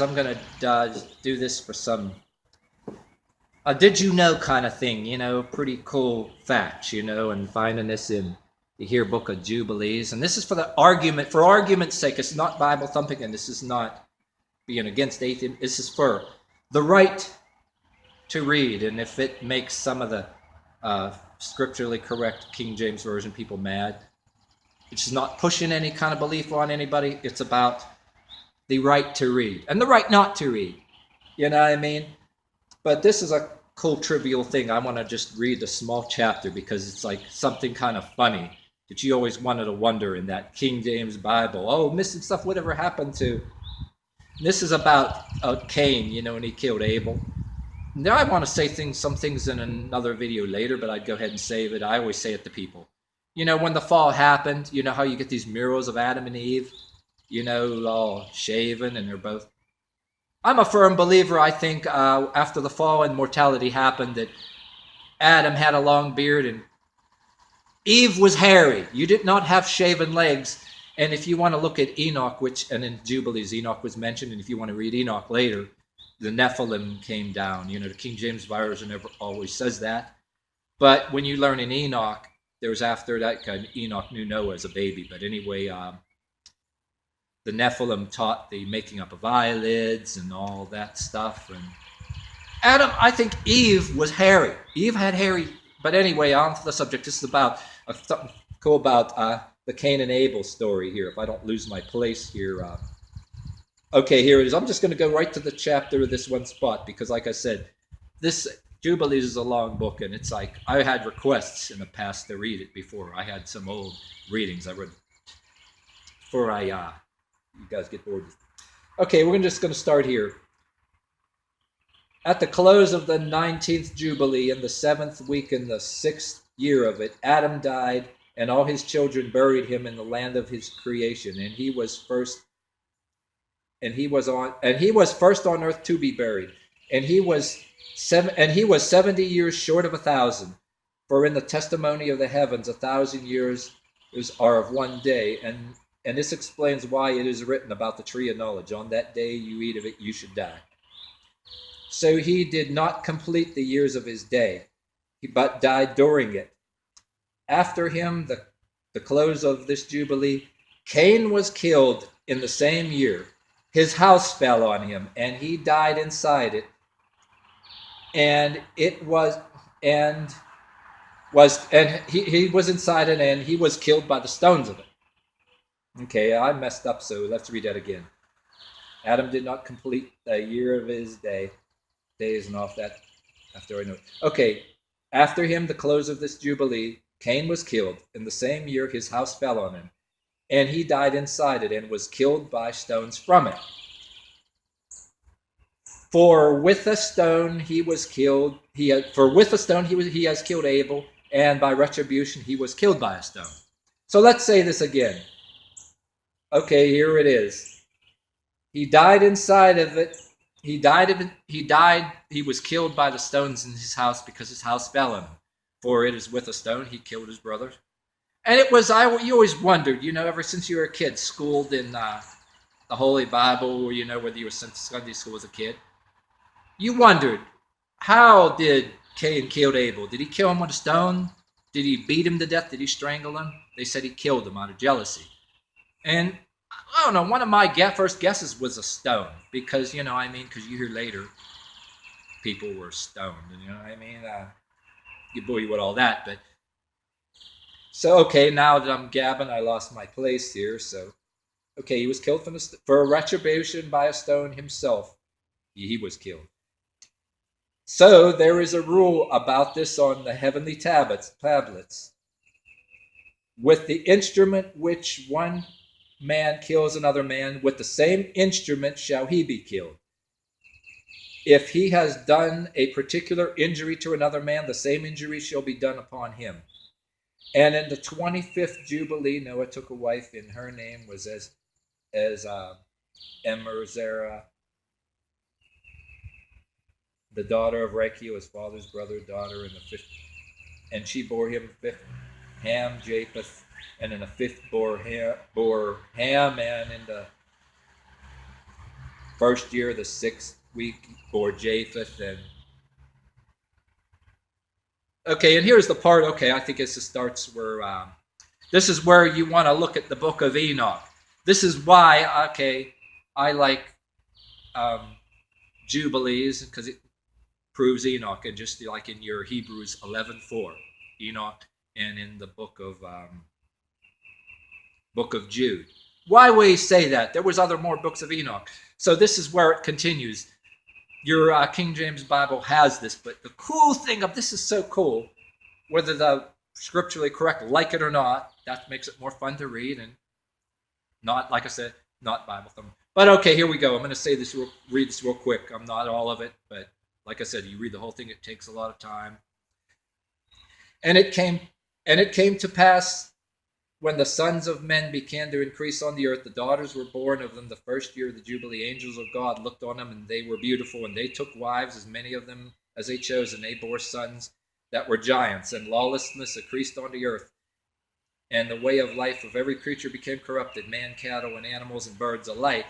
I'm going to do this for some did you know kind of thing, pretty cool facts, and finding this in the here book of Jubilees. And this is for argument's sake. It's not Bible thumping, and this is not being against atheism. This is for the right to read. And if it makes some of the scripturally correct King James Version people mad, it's not pushing any kind of belief on anybody. It's about the right to read and the right not to read. You know what I mean? But this is a cool trivial thing. I want to just read a small chapter because it's like something kind of funny that you always wanted to wonder in that King James Bible. Oh, missing stuff, whatever happened to. And this is about Caine, when he killed Abel. Now I want to say some things in another video later, but I'd go ahead and save it. I always say it to people. When the fall happened, you know how you get these murals of Adam and Eve, all shaven, and they're both. I'm a firm believer, I think, after the fall and mortality happened, that Adam had a long beard and Eve was hairy. You did not have shaven legs. And if you want to look at Enoch, and in Jubilees, Enoch was mentioned, and if you want to read Enoch later, the Nephilim came down. The King James Version never always says that. But when you learn in Enoch, there was after that guy, Enoch knew Noah as a baby. But anyway, the Nephilim taught the making up of eyelids and all that stuff. And Adam, I think Eve was hairy. Eve had hairy. But anyway, on to the subject. This is about something cool about the Cain and Abel story here. If I don't lose my place here. Okay, here it is. I'm just going to go right to the chapter of this one spot because, like I said, this Jubilees is a long book, and it's like I had requests in the past to read it before. I had some old readings I read before you guys get bored. Okay, we're just going to start here. At the close of the 19th Jubilee, in the 7th week in the 6th year of it, Adam died, and all his children buried him in the land of his creation, and he was first on earth to be buried, and he was 70 years short of 1,000. For in the testimony of the heavens 1,000 years are of one day, and this explains why it is written about the tree of knowledge, on that day you eat of it, you should die. So he did not complete the years of his day, but died during it. After him, the close of this Jubilee, Cain was killed in the same year. His house fell on him, and he died inside it. And he was inside it, and he was killed by the stones of it. Okay, I messed up, so let's read that again. Adam did not complete the year of his days, and off that after I know it. Okay, after him, the close of this Jubilee, Cain was killed. In the same year, his house fell on him, and he died inside it, and was killed by stones from it. For with a stone he was killed. He has killed Abel, and by retribution he was killed by a stone. So let's say this again. Okay, here it is. He died inside of it. He was killed by the stones in his house because his house fell on him. For it is with a stone he killed his brother. And it was, you always wondered, ever since you were a kid, schooled in the Holy Bible, or, whether you were sent to Sunday school as a kid, you wondered, how did Cain kill Abel? Did he kill him with a stone? Did he beat him to death? Did he strangle him? They said he killed him out of jealousy. And I don't know, one of my first guesses was a stone, because, because you hear later people were stoned, you bore you with all that, but so, okay, now that I'm gabbing, I lost my place here, so, okay, he was killed for a retribution by a stone himself. He was killed. So, there is a rule about this on the heavenly tablets. With the instrument which one man kills another man, with the same instrument shall he be killed. If he has done a particular injury to another man, the same injury shall be done upon him. And in the 25th Jubilee, Noah took a wife, and her name was as Emerzerah, the daughter of Rachel, his father's brother, daughter, in the 5th, and she bore him Ham, Japheth, and in the 5th bore Ham, and in the first year, the 6th week, bore Japheth. And okay, and here's the part. Okay, I think it starts where this is where you want to look at the book of Enoch. This is why, okay, I like Jubilees, because it proves Enoch, and just like in your Hebrews 11:4, Enoch, and in the book of Jude. Why we say that? There was other more books of Enoch. So this is where it continues. Your King James Bible has this, but the cool thing of this is so cool, whether the scripturally correct like it or not, that makes it more fun to read, and not, like I said, not Bible thumb. But okay, here we go. I'm going to read this real quick. I'm not all of it, but like I said, you read the whole thing, it takes a lot of time. And it came to pass, when the sons of men began to increase on the earth, the daughters were born of them the first year of the Jubilee. Angels of God looked on them, and they were beautiful, and they took wives, as many of them as they chose, and they bore sons that were giants, and lawlessness increased on the earth. And the way of life of every creature became corrupted, man, cattle, and animals, and birds alike.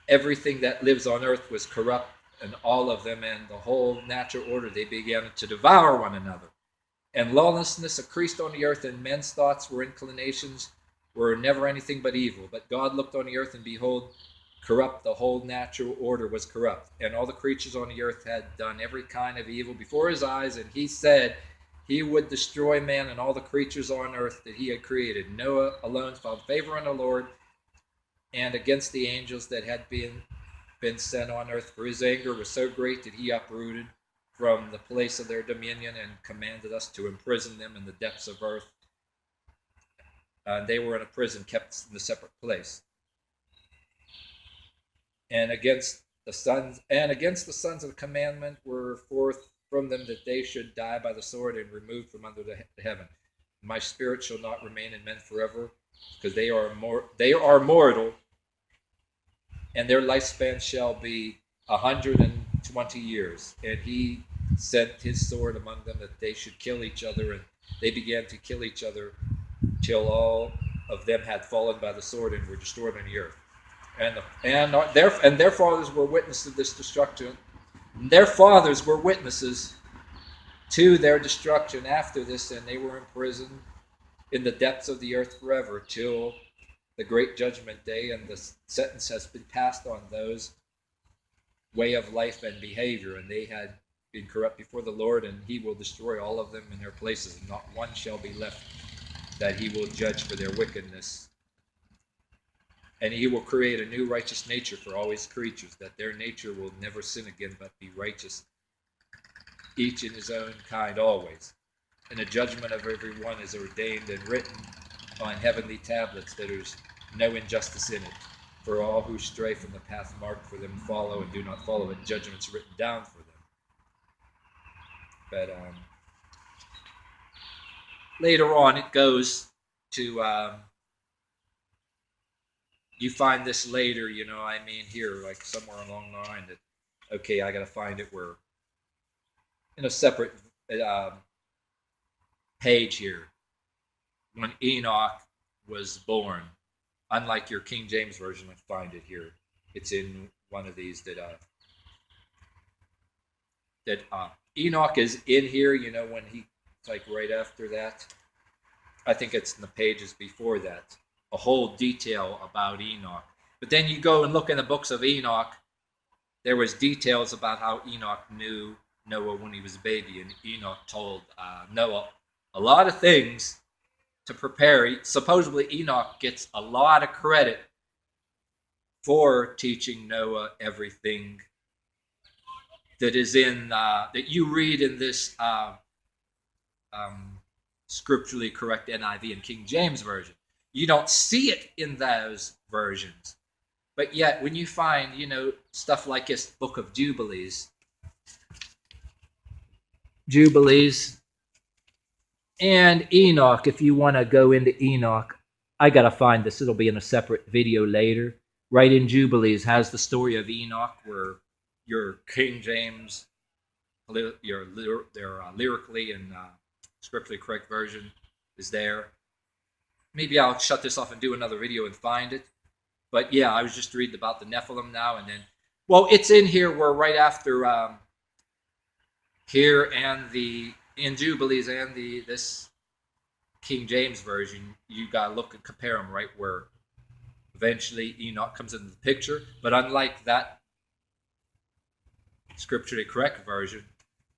Everything that lives on earth was corrupt, and all of them, and the whole natural order, they began to devour one another. And lawlessness increased on the earth, and men's thoughts were inclinations were never anything but evil. But God looked on the earth, and behold, corrupt, the whole natural order was corrupt. And all the creatures on the earth had done every kind of evil before his eyes, and he said he would destroy man and all the creatures on earth that he had created. Noah alone found favor on the Lord, and against the angels that had been sent on earth, for his anger was so great that he uprooted from the place of their dominion, and commanded us to imprison them in the depths of earth. They were in a prison kept in a separate place. And against the sons of the commandment were forth from them that they should die by the sword, and removed from under the heaven. My spirit shall not remain in men forever, because they are mortal, and their lifespan shall be 120 years. And he sent his sword among them, that they should kill each other, and they began to kill each other till all of them had fallen by the sword and were destroyed on the earth. And their fathers were witnesses to this destruction. Their fathers were witnesses to their destruction after this, and they were imprisoned in the depths of the earth forever, till the great judgment day, and the sentence has been passed on those way of life and behavior, and they had been corrupt before the Lord, and he will destroy all of them in their places, and not one shall be left that he will judge for their wickedness. And he will create a new righteous nature for all his creatures, that their nature will never sin again, but be righteous, each in his own kind always. And the judgment of every one is ordained and written on heavenly tablets, that there's no injustice in it. For all who stray from the path marked for them follow and do not follow it, judgment's written down for them. But later on it goes to, you find this later, here, like somewhere along the line, that, okay, I got to find it where, in a separate page here, when Enoch was born, unlike your King James Version, I find it here. It's in one of these that Enoch is in here, when it's like right after that. I think it's in the pages before that, a whole detail about Enoch. But then you go and look in the books of Enoch, there was details about how Enoch knew Noah when he was a baby, and Enoch told Noah a lot of things to prepare. Supposedly Enoch gets a lot of credit for teaching Noah everything that is in that you read in this scripturally correct NIV and King James Version. You don't see it in those versions. But yet, when you find, stuff like this book of Jubilees and Enoch, if you want to go into Enoch, I got to find this. It'll be in a separate video later. Right in Jubilees has the story of Enoch, where your King James, your lyrically and scripturally correct version is there. Maybe I'll shut this off and do another video and find it. But yeah, I was just reading about the Nephilim now, and then, well, it's in here. We're right after here and in Jubilees and this King James version. You gotta look and compare them, right, where eventually Enoch comes into the picture. But unlike that scripturally correct version,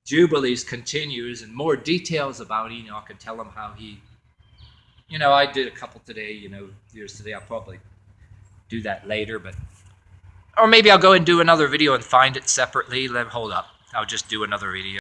Jubilees continues and more details about Enoch and tell him how he, I did a couple today, years today. I'll probably do that later, or maybe I'll go and do another video and find it separately. Hold up, I'll just do another video.